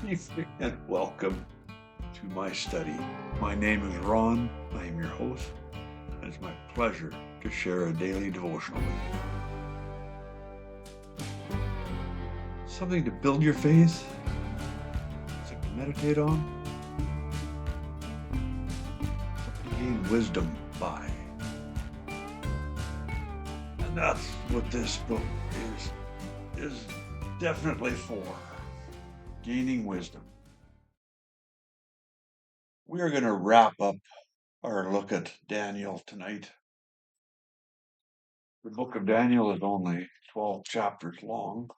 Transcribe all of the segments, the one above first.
evening and welcome to my study. My name is Ron. I am your host, and it's my pleasure to share a daily devotional with you. Something to build your faith, something to meditate on, something to gain wisdom by. And that's what this book is definitely for. Gaining wisdom. We are going to wrap up our look at Daniel tonight. The book of Daniel is only 12 chapters long.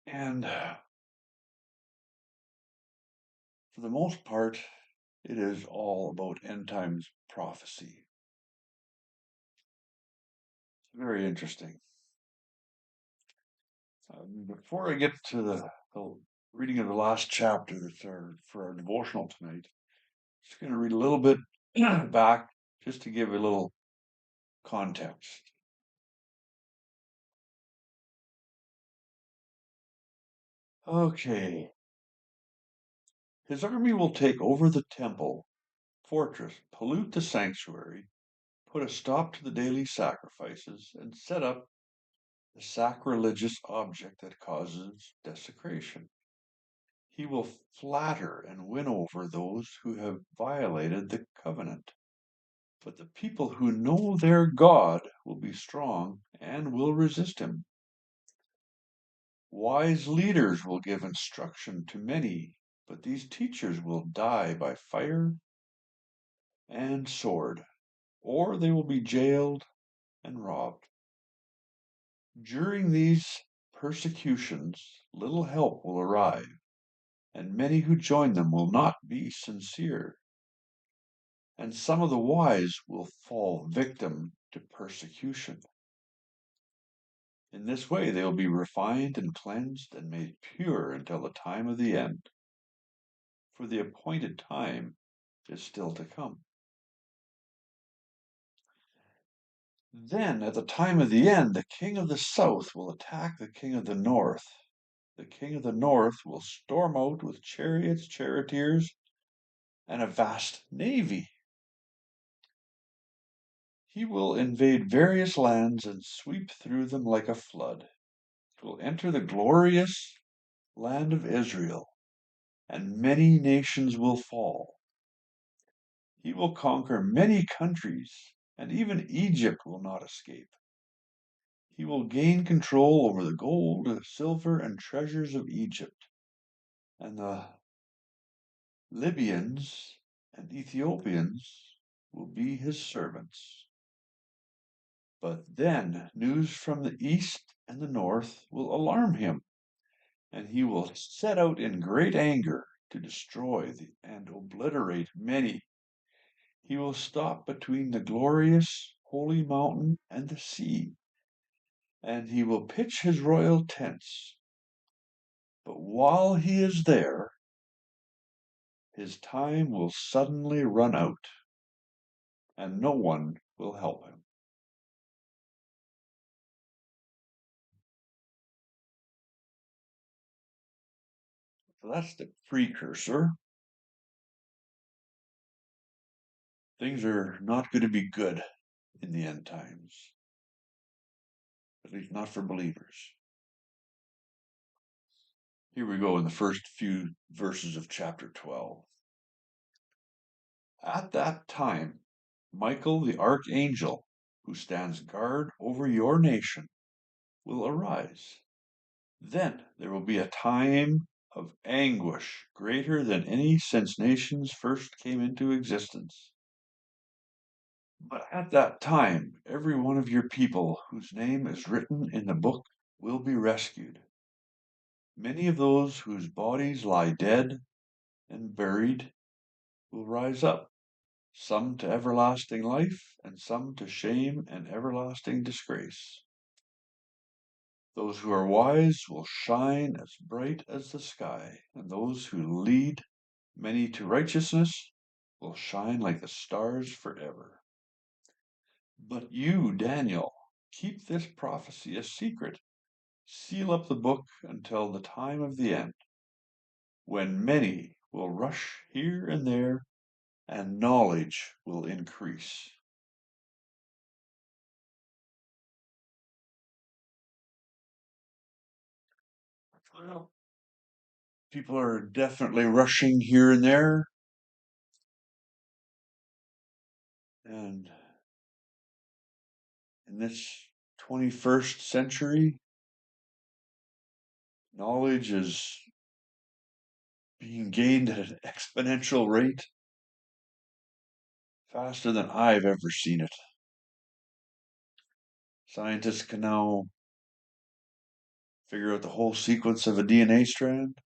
And for the most part, it is all about end times prophecy. It's very interesting. Before I get to the reading of the last chapter that's for our devotional tonight, I'm just going to read a little bit back just to give a little context. Okay. His army will take over the temple, fortress, pollute the sanctuary, put a stop to the daily sacrifices, and set up the sacrilegious object that causes desecration. He will flatter and win over those who have violated the covenant. But the people who know their God will be strong and will resist him. Wise leaders will give instruction to many, but these teachers will die by fire and sword, or they will be jailed and robbed. During these persecutions, little help will arrive, and many who join them will not be sincere. And some of the wise will fall victim to persecution. In this way, they will be refined and cleansed and made pure until the time of the end. For the appointed time is still to come. Then, at the time of the end, the king of the south will attack the king of the north. The king of the north will storm out with chariots, charioteers, and a vast navy. He will invade various lands and sweep through them like a flood. He will enter the glorious land of Israel, and many nations will fall. He will conquer many countries, and even Egypt will not escape. He will gain control over the gold, silver, and treasures of Egypt, and the Libyans and Ethiopians will be his servants. But then news from the east and the north will alarm him, and he will set out in great anger to destroy and obliterate many. He will stop between the glorious holy mountain and the sea, and he will pitch his royal tents. But while he is there, his time will suddenly run out, and no one will help him. So that's the precursor. Things are not going to be good in the end times, at least not for believers. Here we go in the first few verses of chapter 12. At that time, Michael the archangel, who stands guard over your nation, will arise. Then there will be a time of anguish greater than any since nations first came into existence. But at that time, every one of your people whose name is written in the book will be rescued. Many of those whose bodies lie dead and buried will rise up, some to everlasting life, and some to shame and everlasting disgrace. Those who are wise will shine as bright as the sky, and those who lead many to righteousness will shine like the stars forever. But you, Daniel, keep this prophecy a secret. Seal up the book until the time of the end, when many will rush here and there and knowledge will increase. Well, people are definitely rushing here and there, and in this 21st century, knowledge is being gained at an exponential rate, faster than I've ever seen it. Scientists can now figure out the whole sequence of a DNA strand.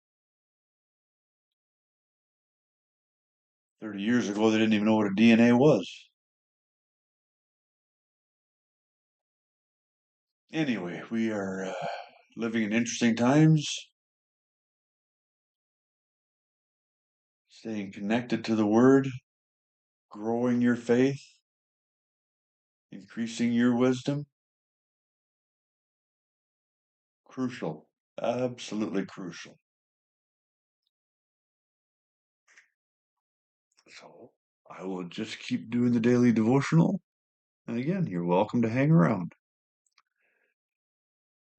30 years ago, they didn't even know what a DNA was. Anyway, we are living in interesting times, staying connected to the Word, growing your faith, increasing your wisdom. Crucial, absolutely crucial. So I will just keep doing the daily devotional. And again, you're welcome to hang around.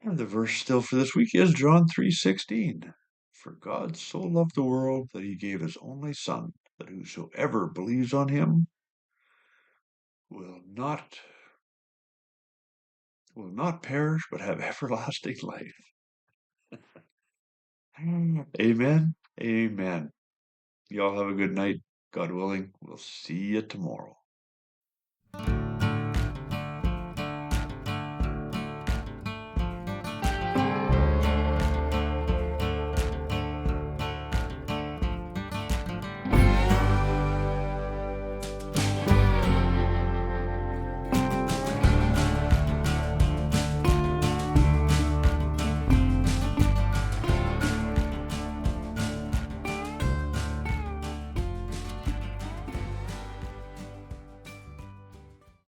And the verse still for this week is John 3:16. For God so loved the world that he gave his only Son, that whosoever believes on him will not perish but have everlasting life. Amen. Amen. Y'all have a good night. God willing, we'll see you tomorrow.